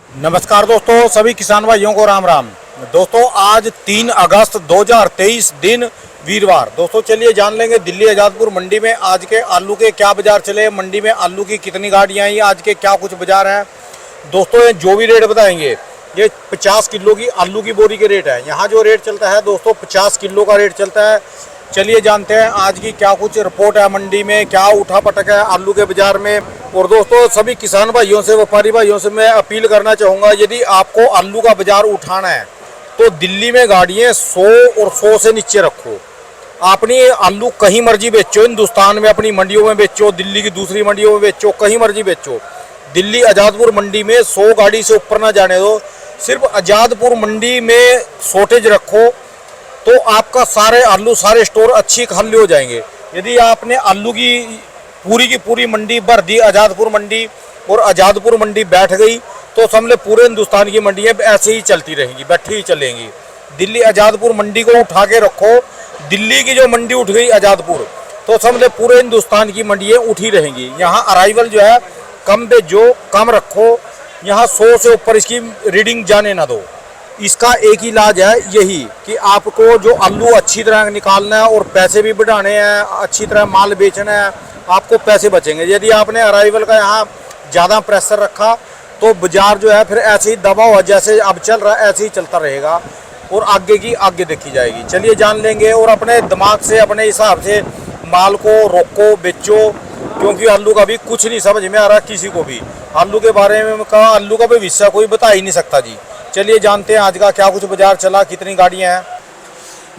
नमस्कार दोस्तों, सभी किसान भाइयों को राम राम। दोस्तों आज 3 अगस्त 2023 दिन वीरवार। दोस्तों चलिए जान लेंगे दिल्ली आज़ादपुर मंडी में आज के आलू के क्या बाजार चले, मंडी में आलू की कितनी गाड़ियाँ आई, आज के क्या कुछ बाजार हैं। दोस्तों ये जो भी रेट बताएंगे ये 50 किलो की आलू की बोरी के रेट है। यहाँ जो रेट चलता है दोस्तों 50 किलो का रेट चलता है। चलिए जानते हैं आज की क्या कुछ रिपोर्ट है, मंडी में क्या उठा पटक है आलू के बाजार में। और दोस्तों सभी किसान भाइयों से, व्यापारी भाइयों से मैं अपील करना चाहूँगा, यदि आपको आलू का बाजार उठाना है तो दिल्ली में गाड़ियाँ 100 और 100 से नीचे रखो। अपनी आलू कहीं मर्जी बेचो, हिंदुस्तान में अपनी मंडियों में बेचो, दिल्ली की दूसरी मंडियों में बेचो, कहीं मर्जी बेचो। दिल्ली आज़ादपुर मंडी में 100 गाड़ी से ऊपर ना जाने दो। सिर्फ आज़ादपुर मंडी में शॉर्टेज रखो तो आपका सारे आलू, सारे स्टोर अच्छी खाली हो जाएंगे। यदि आपने आलू की पूरी मंडी भर दी आज़ादपुर मंडी और आज़ादपुर मंडी बैठ गई तो समझ पूरे हिंदुस्तान की मंडियाँ ऐसे ही चलती रहेंगी, बैठी ही चलेंगी। दिल्ली आज़ादपुर मंडी को उठा के रखो। दिल्ली की जो मंडी उठ गई आज़ादपुर तो समझ पूरे हिंदुस्तान की मंडियाँ उठी रहेंगी। यहाँ अराइवल जो है कम भेजो, कम रखो। यहाँ 100 से ऊपर इसकी रीडिंग जाने ना दो। इसका एक ही इलाज है यही कि आपको जो आलू अच्छी तरह निकालना है और पैसे भी बढ़ाने हैं, अच्छी तरह माल बेचना है, आपको पैसे बचेंगे। यदि आपने अराइवल का यहाँ ज़्यादा प्रेशर रखा तो बाजार जो है फिर ऐसे ही दबा हुआ जैसे अब चल रहा है ऐसे ही चलता रहेगा और आगे की आगे देखी जाएगी। चलिए जान लेंगे और अपने दिमाग से, अपने हिसाब से माल को रोको, बेचो, क्योंकि आलू का भी कुछ नहीं समझ में आ रहा किसी को भी। आलू के बारे में कहा, आलू का भविष्य कोई बता ही नहीं सकता जी। चलिए जानते हैं आज का क्या कुछ बाजार चला, कितनी गाड़ियां हैं।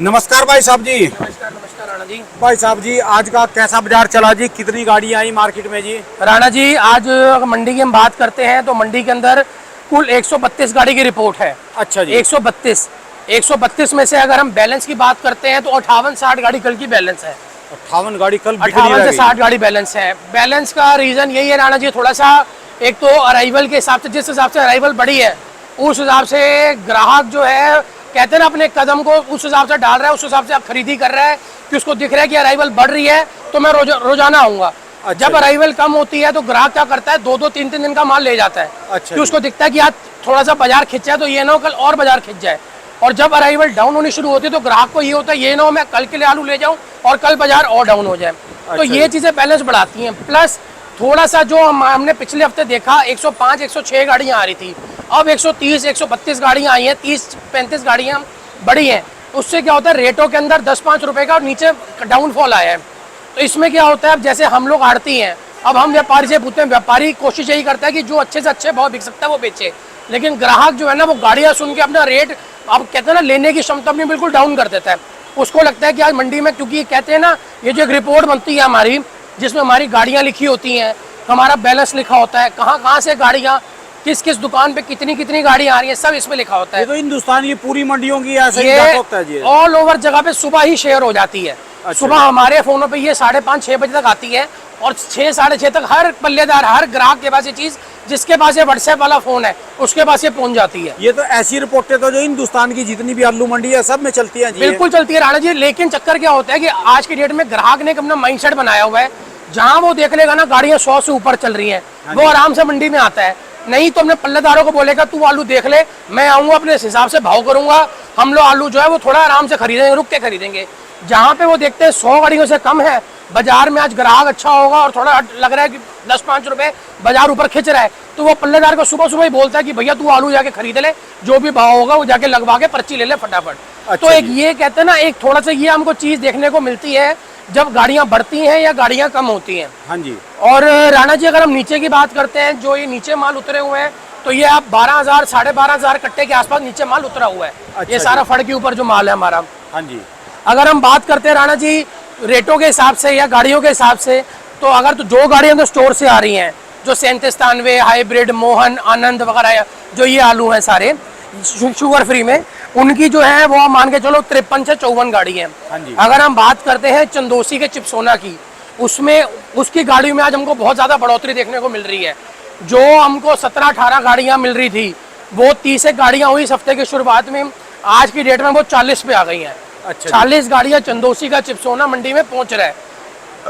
नमस्कार भाई साहब जी। नमस्कार नमस्कार राणा जी। भाई साहब जी आज का कैसा बाजार चला जी, कितनी गाड़ियां आई मार्केट में जी? राणा जी आज अगर मंडी की हम बात करते हैं तो मंडी के अंदर कुल 132 गाड़ी की रिपोर्ट है। अच्छा जी। 132 में से अगर हम बैलेंस की बात करते हैं तो 58-60 गाड़ी कल की बैलेंस है। 58 गाड़ी कल 58 से 60 गाड़ी बैलेंस है। बैलेंस का रीजन यही है राणा जी, थोड़ा सा एक तो अराइवल के हिसाब से, जिस हिसाब से अराइवल बढ़ी है उस हिसाब से ग्राहक जो है कहते हैं ना अपने कदम को उस हिसाब से डाल रहा है, उस हिसाब से आप खरीदी कर रहा है कि उसको दिख रहा है कि अराइवल बढ़ रही है तो मैं रोजाना आऊंगा। अच्छा जब अराइवल कम होती है तो ग्राहक क्या करता है, 2-2 3-3 दिन का माल ले जाता है। अच्छा कि उसको दिखता है कि आज थोड़ा सा बाजार खिंच जाए तो ये ना हो कल और बाजार खिंच जाए। और जब अराइवल डाउन होनी शुरू होती है तो ग्राहक को ये होता है ये ना हो मैं कल के लिए आलू ले जाऊं और कल बाजार और डाउन हो जाए। तो ये चीजें बैलेंस बढ़ाती हैं। प्लस थोड़ा सा जो हमने पिछले हफ्ते देखा 105-106 गाड़ियां आ रही थी, अब 130-132 गाड़ियां आई हैं, 30-35 गाड़ियां बढ़ी हैं। उससे क्या होता है रेटों के अंदर 10-5 रुपए का नीचे डाउनफॉल आया है। तो इसमें क्या होता है, अब जैसे हम लोग आड़ती हैं, अब हम व्यापारी से पूछते हैं, व्यापारी कोशिश यही करता है कि जो अच्छे से अच्छे भाव बिक सकता है वो बेचे। लेकिन ग्राहक जो है ना वो गाड़ियाँ सुन के अपना रेट, अब कहते हैं ना लेने की क्षमता अपनी बिल्कुल डाउन कर देता है। उसको लगता है कि आज मंडी में, क्योंकि कहते हैं ना ये जो एक रिपोर्ट बनती है हमारी जिसमें हमारी गाड़ियाँ लिखी होती हैं, हमारा बैलेंस लिखा होता है, कहाँ से गाड़ियाँ किस किस दुकान पे कितनी कितनी गाड़ियाँ आ रही हैं, सब इसमें लिखा होता है। ये तो हिंदुस्तान की पूरी मंडियों की ऐसा ही होता है जी। ऑल ओवर जगह पे सुबह ही शेयर हो जाती है। अच्छा। सुबह हमारे फोनों पे ये 5:30-6 बजे तक आती है और 6-6:30 तक हर पल्लेदार, हर ग्राहक के पास ये चीज, जिसके पास ये व्हाट्सएप वाला फोन है उसके पास ये पहुंच जाती है। ये तो ऐसी रिपोर्टें तो जो हिंदुस्तान की जितनी भी आलू मंडी है सब में चलती है जी। बिल्कुल चलती है राणा जी। लेकिन चक्कर क्या होता है कि आज की डेट में ग्राहक ने एक अपना माइंडसेट बनाया हुआ है, जहाँ वो देख लेगा ना गाड़ियाँ 100 से ऊपर चल रही है वो आराम से मंडी में आता है। नहीं तो अपने पल्लेदारों को बोलेगा तू आलू देख ले, मैं आऊंगा अपने हिसाब से भाव करूंगा, हम लोग आलू जो है वो थोड़ा आराम से खरीदेंगे, रुक के खरीदेंगे। जहाँ पे वो देखते हैं 100 गाड़ियों से कम है बाजार में, आज ग्राहक अच्छा होगा और थोड़ा लग रहा है कि 10-5 रुपए बाजार ऊपर खिंच रहा है, तो वो पल्लेदार को सुबह सुबह ही बोलता है कि भैया तू आलू जाके खरीद ले, जो भी भाव होगा वो जाके लगवा के पर्ची ले ले फटाफट। अच्छा तो एक ये कहते हैं ना, एक थोड़ा सा ये हमको चीज देखने को मिलती है जब गाड़ियां बढ़ती हैं या गाड़ियां कम होती हैं। हाँ जी। और राणा जी अगर हम नीचे की बात करते हैं, जो ये नीचे माल उतरे हुए हैं तो ये आप 12,000 12,500 कट्टे के आसपास नीचे माल उतरा हुआ है। अच्छा ये सारा फड़ के ऊपर जो माल है हमारा। हाँ जी। अगर हम बात करते हैं राणा जी रेटों के हिसाब से या गाड़ियों के हिसाब से, तो अगर तो जो गाड़ियां तो स्टोर से आ रही हैं, जो 37-93 हाइब्रिड, मोहन, आनंद वगैरह जो ये आलू हैं सारे शुगर फ्री में, उनकी जो है वो मान के चलो 53 से 54 गाड़ी है। हाँ जी। अगर हम बात करते हैं चंदोसी के चिपसोना की, उसमें उसकी गाड़ियों में आज हमको बहुत ज़्यादा बढ़ोतरी देखने को मिल रही है। जो हमको 17-18 गाड़ियाँ मिल रही थी वो 30 एक गाड़ियाँ हुई इस हफ्ते की शुरुआत में, आज की डेट में वो 40 पे आ गई हैं। अच्छा। 40 गाड़ियाँ चंदोसी का चिपसोना मंडी में पहुँच रहा है।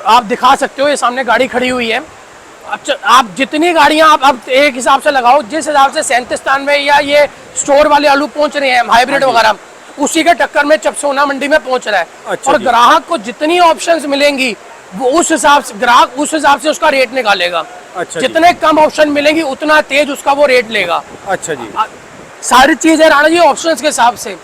आप दिखा सकते हो, ये सामने गाड़ी खड़ी हुई है, अच्छा, आप जितनी गाड़ियां आप अब एक हिसाब से लगाओ, जिस हिसाब से 37 या ये स्टोर वाले आलू पहुंच रहे हैं हाइब्रिड वगैरह, उसी के टक्कर में चिपसोना मंडी में पहुंच रहा है। अच्छा और जी। ग्राहक को जितनी ऑप्शंस मिलेंगी वो उस हिसाब से ग्राहक उस हिसाब से उसका रेट निकालेगा। अच्छा जी। जितने कम ऑप्शन मिलेंगी उतना तेज उसका वो रेट लेगा। अच्छा जी। सारी चीज है राणा जी ऑप्शंस के हिसाब से।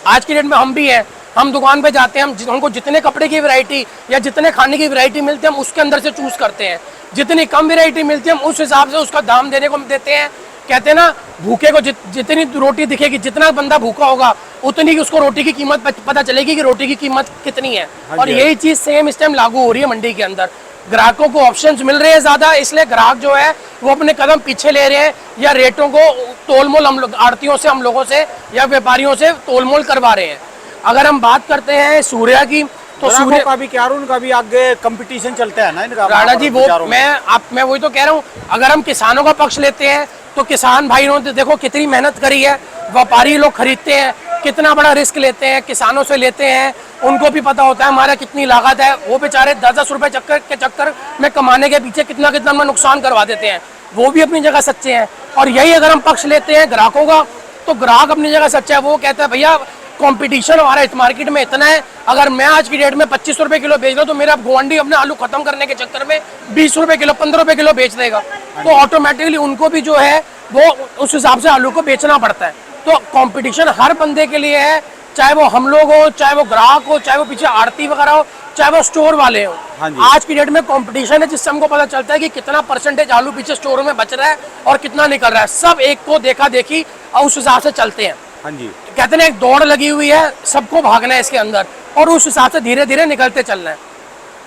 आज की डेट में हम भी हैं, हम दुकान पे जाते हैं, हमको जितने कपड़े की वैरायटी या जितने खाने की वैरायटी मिलती है हम उसके अंदर से चूज करते हैं। जितनी कम वैरायटी मिलती है हम उस हिसाब से उसका दाम देने को देते हैं। कहते हैं ना, भूखे को जितनी रोटी दिखेगी, जितना बंदा भूखा होगा उतनी ही उसको रोटी की कीमत पता चलेगी कि रोटी की कीमत कितनी है। और यही चीज सेम इस टाइम लागू हो रही है मंडी के अंदर। ग्राहकों को ऑप्शंस मिल रहे हैं ज्यादा, इसलिए ग्राहक जो है वो अपने कदम पीछे ले रहे हैं या रेटों को तोलमोल हम लोग आड़तियों से, हम लोगों से या व्यापारियों से तोलमोल करवा रहे हैं। अगर हम बात करते हैं सूर्या की, तो सूर्य का भी क्या उनका भी आगे कंपटीशन चलता है ना इनका राणा जी। वो मैं वही तो कह रहा हूँ, अगर हम किसानों का पक्ष लेते हैं तो किसान भाइयों ने देखो कितनी मेहनत करी है, व्यापारी लोग खरीदते हैं, कितना बड़ा रिस्क लेते हैं, किसानों से लेते हैं, उनको भी पता होता है हमारा कितनी लागत है। वो बेचारे 10-10 रुपए चक्कर में कमाने के पीछे कितना कितना अपना नुकसान करवा देते हैं। वो भी अपनी जगह सच्चे हैं। और यही अगर हम पक्ष लेते हैं ग्राहकों का, तो ग्राहक अपनी जगह सच्चा है। वो कहता है भैया कंपटीशन हमारा इस मार्केट में इतना है, अगर मैं आज की डेट में 25 रुपए किलो बेच रहा हूँ तो मेरा गुआंढी अपने आलू खत्म करने के चक्कर में 20 रुपए किलो, 15 रुपए किलो बेच देगा। तो ऑटोमेटिकली उनको भी जो है वो उस हिसाब से आलू को बेचना पड़ता है। तो कंपटीशन हर बंदे के लिए है, चाहे वो हम लोग हो, चाहे वो ग्राहक हो, चाहे वो पीछे आड़ती वगैरह हो, चाहे वो स्टोर वाले हो। आज की डेट में कंपटीशन है, जिससे हमको पता चलता है कि कितना परसेंटेज आलू पीछे स्टोरों में बच रहा है और कितना निकल रहा है। सब एक को देखा देखी और उस हिसाब से चलते हैं। हाँ जी। कहते हैं एक दौड़ लगी हुई है, सबको भागना है इसके अंदर और उस हिसाब से धीरे धीरे निकलते चलना है।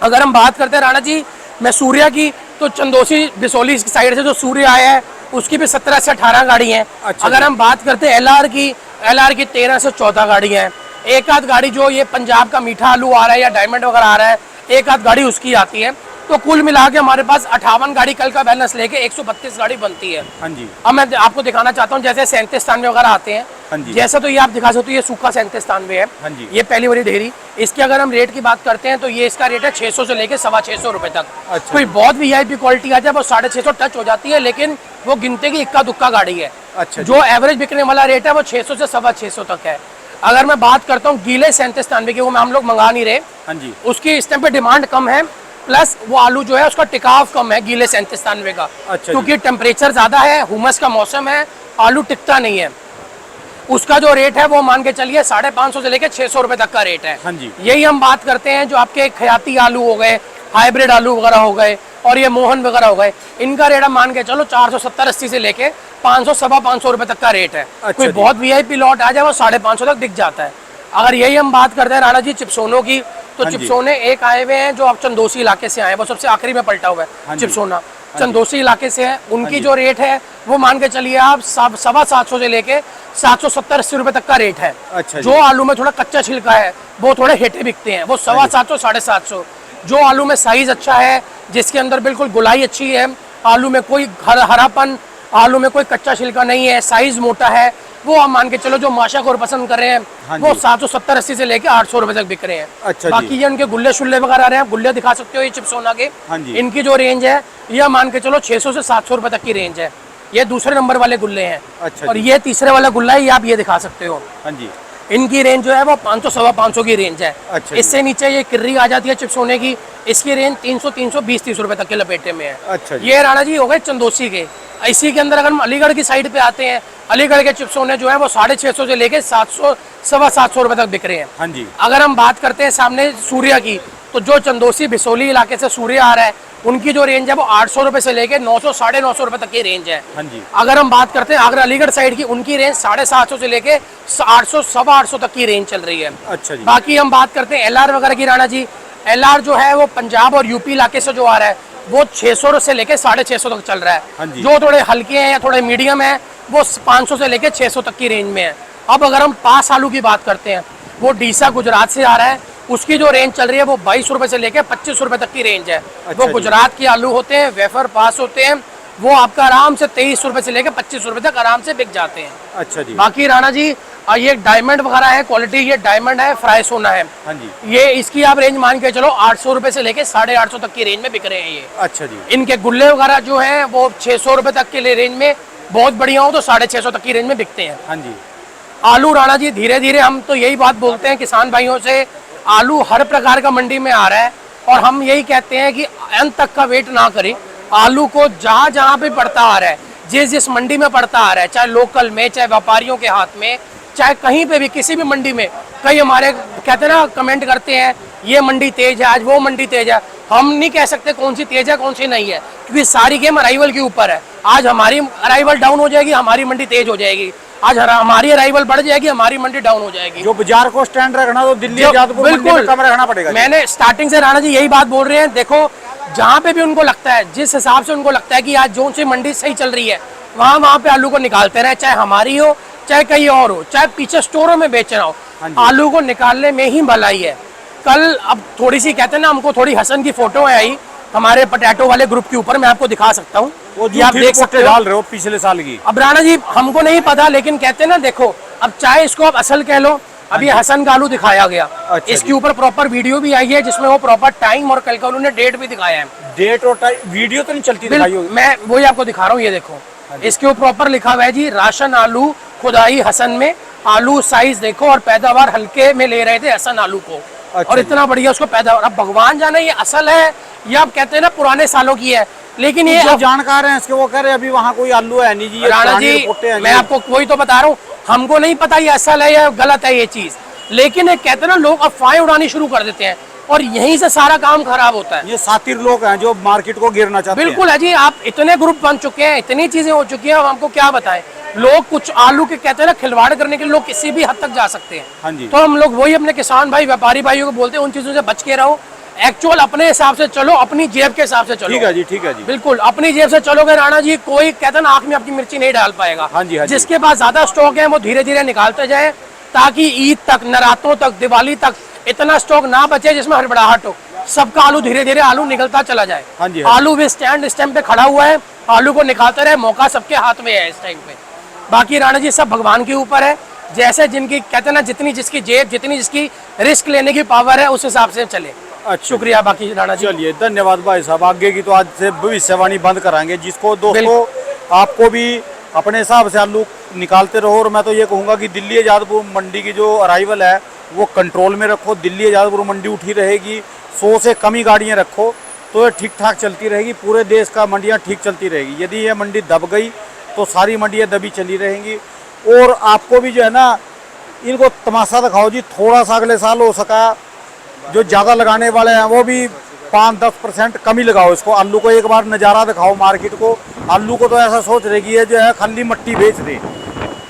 अगर हम बात करते हैं राणा जी मैं सूर्या की, तो चंदोसी बिसोली साइड से जो सूर्य आया है उसकी भी 17 से 18 गाड़ी हैं। अच्छा। अगर हम बात करते हैं एलआर की 13 से 14 गाड़ियाँ हैं। एक आध गाड़ी जो ये पंजाब का मीठा आलू आ रहा है या डायमंड वगैरह आ रहा है, एक आध गाड़ी उसकी आती है। तो कुल मिला के हमारे पास 58 गाड़ी कल का बैलेंस लेके 132 गाड़ी बनती है। हाँ जी। अब मैं आपको दिखाना चाहता हूँ, जैसे 37 वगैरह आते हैं। हाँ जी। जैसे तो ये आप दिखा सकते हो, ये सूखा 37 है। हाँ जी। ये पहली वाली ढेरी। इसकी अगर हम रेट की बात करते हैं तो ये इसका रेट है 600 से लेके 650 रुपए तक। अच्छा। कोई बहुत वीआईपी क्वालिटी आ जाए वो 650 टच हो जाती है, लेकिन वो गिनते की इक्का दुक्का गाड़ी है। अच्छा। जो एवरेज बिकने वाला रेट है वो 600 से 650 तक है। अगर मैं बात करता हूँ गीले 37 की, वो हम लोग मंगा नहीं रहे। हाँ जी। उसकी इस टाइम पे डिमांड कम है, प्लस वो आलू जो है उसका टिकाव कम है गीले 37 का। अच्छा। क्योंकि टेम्परेचर ज्यादा है, हुमस का मौसम है, आलू टिकता नहीं है। उसका जो रेट है वो मान के चलिए 550 से लेके 600 रुपए तक का रेट है। हाँ जी। यही हम बात करते हैं जो आपके खयाती आलू हो गए, हाइब्रिड आलू वगैरह हो गए और ये मोहन वगैरह हो गए, इनका रेट हम मान के चलो 470-80 से लेके 500-550 रुपए तक का रेट है। अच्छा कोई जी। बहुत वीआईपी लॉट आ जाए वो 550 तक दिख जाता है। अगर यही हम बात करते हैं राणा जी चिपसोनों की, तो हाँ जी। चिपसोने एक आए हुए हैं जो आप चंदोसी इलाके से आए हैं, वो सबसे आखिरी में पलटा हुआ हाँ है जी। चिपसोना। जी। चंदोसी इलाके से है, उनकी जी। जो रेट है वो मान के चलिए आप 750 से लेके 770-80 रुपए तक का रेट है। अच्छा जी। जो आलू में थोड़ा कच्चा छिलका है वो थोड़े हेटे बिकते हैं, वो 750 750। जो आलू में साइज अच्छा है, जिसके अंदर बिल्कुल गुलाई अच्छी है, आलू में कोई हरापन, आलू में कोई कच्चा छिलका नहीं है, साइज मोटा है, वो आप मान के चलो जो माशा को पसंद कर रहे हैं। हाँ वो जी। 770-80 से लेके 800 रुपए तक बिक रहे हैं। अच्छा जी। बाकी ये उनके गुल्ले शुल्ले वगैरह आ रहे हैं, गुल्ले दिखा सकते हो ये चिपसोना के। हाँ जी। इनकी जो रेंज है ये मान के चलो 600 से 700 रुपए तक की रेंज है। ये दूसरे नंबर वाले गुल्ले हैं। अच्छा और जी। ये तीसरे वाला गुल्ला है, ये आप ये दिखा सकते हो। हाँ जी। इनकी रेंज जो है वो 500-550 की रेंज है। अच्छा जी। इससे नीचे ये किर्री आ जाती है चिपसोने की, इसकी रेंज 300-320-30 रुपए तक के लपेटे में है। अच्छा जी। ये राणा जी हो गए चंदोसी के। इसी के अंदर अगर हम अलीगढ़ की साइड पे आते हैं, अलीगढ़ के चिपसोने जो है वो 650 से लेके 700-750 रुपए तक बिक रहे हैं। हाँ जी। अगर हम बात करते हैं सामने सूर्या की, तो जो चंदोसी बिसोली इलाके से सूर्या आ रहा है, उनकी जो रेंज है वो 800 रुपए से लेके 900-950 रुपए तक की रेंज है। हाँ जी। अगर हम बात करते हैं आगरा अलीगढ़ साइड की, उनकी रेंज 750 से लेके 800-850 तक की रेंज चल रही है। अच्छा जी। बाकी हम बात करते हैं एलआर वगैरह की राणा जी, एलआर जो है वो पंजाब और यूपी इलाके से जो आ रहा है वो 600 से लेके 650 तक चल रहा हाँ है। जी। जो थोड़े हल्के हैं या थोड़े मीडियम है वो 500 से लेके 600 तक की रेंज में है। अब अगर हम पास आलू की बात करते हैं, वो डीसा गुजरात से आ रहा है, उसकी जो रेंज चल रही है वो 22 रुपए से लेके 25 रुपए तक की रेंज है। अच्छा वो जी। गुजरात के आलू होते हैं, वेफर पास होते हैं, वो आपका आराम से 23 रुपए से लेके 25 रुपए तक आराम से बिक जाते हैं। अच्छा जी। बाकी राणा जी और ये डायमंड वगैरह है, क्वालिटी ये डायमंड है, फ्राई सोना है। हाँ जी। ये इसकी आप रेंज मान के चलो 800 रुपए से लेके 850 तक की रेंज में बिक रहे हैं ये। अच्छा जी। इनके गुल्ले वगैरह जो हैं वो 600 रुपए तक के रेंज में, बहुत बढ़िया हो तो 650 तक की रेंज में बिकते हैं। हाँ जी। आलू राणा जी धीरे धीरे, हम तो यही बात बोलते हैं किसान भाइयों से, आलू हर प्रकार का मंडी में आ रहा है और हम यही कहते हैं कि अंत तक का वेट ना करें। आलू को जहाँ जहाँ पे पड़ता आ रहा है, जिस जिस मंडी में पड़ता आ रहा है, चाहे लोकल में, चाहे व्यापारियों के हाथ में, चाहे कहीं पे भी किसी भी मंडी में, कई हमारे कहते हैं ना कमेंट करते हैं ये मंडी तेज है, आज वो मंडी तेज है। हम नहीं कह सकते कौन सी तेज है कौन सी नहीं है, क्योंकि सारी गेम अराइवल के ऊपर है। आज हमारी अराइवल डाउन हो जाएगी, हमारी मंडी तेज हो जाएगी। आज हमारी अराइवल बढ़ जाएगी, हमारी मंडी डाउन हो जाएगी। जो बाजार को स्टैंड रखना तो दिल्ली आजादपुर मंडी में कम रखना पड़ेगा। मैंने स्टार्टिंग से राणा जी यही बात बोल रहे हैं, देखो जहाँ पे भी उनको लगता है, जिस हिसाब से उनको लगता है कि आज जोन से मंडी सही चल रही है, वहाँ पे आलू को निकालते रहे, चाहे हमारी हो चाहे कहीं और हो, चाहे पीछे स्टोरों में बेचना हो, आलू को निकालने में ही भलाई है। कल अब थोड़ी सी कहते हैं ना, हमको थोड़ी हसन की फोटो आई हमारे पोटैटो वाले ग्रुप के ऊपर, मैं आपको दिखा सकता हूँ, ये आप देख सकते हो, डाल रहे हो पिछले साल की। अब राणा जी हमको नहीं पता, लेकिन कहते हैं ना देखो, अब चाहे इसको आप असल कह लो, अभी हसन का आलू दिखाया गया, अच्छा इसके ऊपर प्रॉपर वीडियो भी आई है जिसमें वो प्रॉपर टाइम और कल का उन्होंने डेट भी दिखाया है। डेट और टाइम वीडियो तो नहीं चलती दिखाई होगी। मैं वही आपको दिखा रहा हूँ, ये देखो इसके ऊपर प्रॉपर लिखा हुआ है जी, राशन आलू खुदाई हसन में, आलू साइज देखो और पैदावार हल्के में ले रहे थे हसन आलू को। अच्छा और इतना बढ़िया उसको पैदावार, अब भगवान जाने ये असल है या आप कहते हैं ना पुराने सालों की है, लेकिन ये जो जानकार हैं इसके वो कह रहे हैं अभी वहाँ कोई आलू है नहीं जी, ये राणा पुरानी जी रिपोर्टें हैं मैं जी। आपको वही तो बता रहा हूँ, हमको नहीं पता ये असल है या गलत है ये चीज, लेकिन ये कहते हैं ना लोग अफवाहें उड़ानी शुरू कर देते हैं और यहीं से सारा काम खराब होता है। ये सातिर लोग हैं जो मार्केट को गिरना चाहते हैं। बिल्कुल है जी, आप इतने ग्रुप बन चुके हैं, इतनी चीजें हो चुकी हैं, हम आपको क्या बताएं। लोग कुछ आलू के कहते हैं ना खिलवाड़ करने के लिए लोग किसी भी हद तक जा सकते हैं। हाँ जी। तो हम लोग वही अपने किसान भाई व्यापारी भाइयों को बोलते हैं उन चीजों से बच के रहो, एक्चुअल अपने हिसाब से चलो, अपनी जेब के हिसाब से चलो। ठीक है जी, ठीक है जी। बिल्कुल अपनी जेब से चलोगे राणा जी, कोई कहता ना आंख में अपनी मिर्ची नहीं डाल पाएगा। हाँ जी, हाँ जी। जिसके पास ज्यादा स्टॉक है वो धीरे धीरे निकालते जाए, ताकि ईद तक, नवरात्रों तक, दिवाली तक इतना स्टॉक ना बचे जिसमें हड़बड़ाहट हो। सबका आलू धीरे धीरे आलू निकलता चला जाए। हाँ जी, हाँ जी। आलू भी स्टैंड इस टाइम पे खड़ा हुआ है, आलू को निकालते रहे, मौका सबके हाथ में है इस टाइम पे। बाकी राणा जी सब भगवान के ऊपर है, जैसे जिनकी कहते हैं ना जितनी जिसकी जेब, जितनी जिसकी रिस्क लेने की पावर है उस हिसाब से चले। अच्छा, शुक्रिया बाकी राणा जी। चलिए धन्यवाद भाई साहब। आगे की तो आज से भविष्यवाणी बंद कराएंगे, जिसको दोस्तों आपको भी अपने हिसाब से आलू निकालते रहो। और मैं तो ये कहूँगा कि दिल्ली आजादपुर मंडी की जो अराइवल है वो कंट्रोल में रखो। दिल्ली आजादपुर मंडी उठी रहेगी, 100 से कम ही गाड़ियाँ रखो तो ये ठीक ठाक चलती रहेगी। पूरे देश का मंडियाँ ठीक चलती रहेगी। यदि ये मंडी दब गई तो सारी मंडियाँ दबी चली रहेंगी। और आपको भी जो है ना, इनको तमाशा दिखाओ जी, थोड़ा सा अगले साल हो सका जो ज़्यादा लगाने वाले हैं वो भी 5-10% कम ही लगाओ इसको। आलू को एक बार नज़ारा दिखाओ मार्केट को। आलू को तो ऐसा सोच रही है जो है खाली मट्टी बेच दे।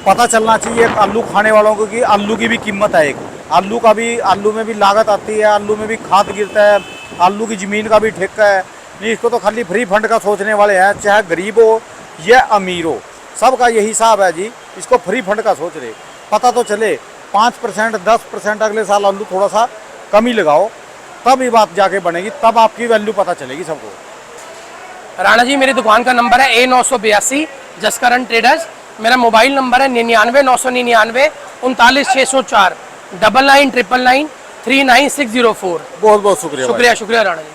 पता चलना चाहिए आलू खाने वालों को कि आलू की भी कीमत है। एक आलू का भी, आलू में भी लागत आती है, आलू में भी खाद गिरता है, आलू की ज़मीन का भी ठेका है। नहीं, इसको तो खाली फ्री फंड का सोचने वाले हैं, चाहे गरीब हो या अमीर हो, सबका यही हिसाब है जी। इसको फ्री फंड का सोच रहे, पता तो चले 5% 10% अगले साल आलू थोड़ा सा कम ही लगाओ, तब ये बात जाके बनेगी, तब आपकी वैल्यू पता चलेगी सबको। राणा जी मेरी दुकान का नंबर है A982 जसकरण ट्रेडर्स। मेरा मोबाइल नंबर है 99 999 39 604 99 999 39604। बहुत बहुत शुक्रिया। शुक्रिया राणा जी।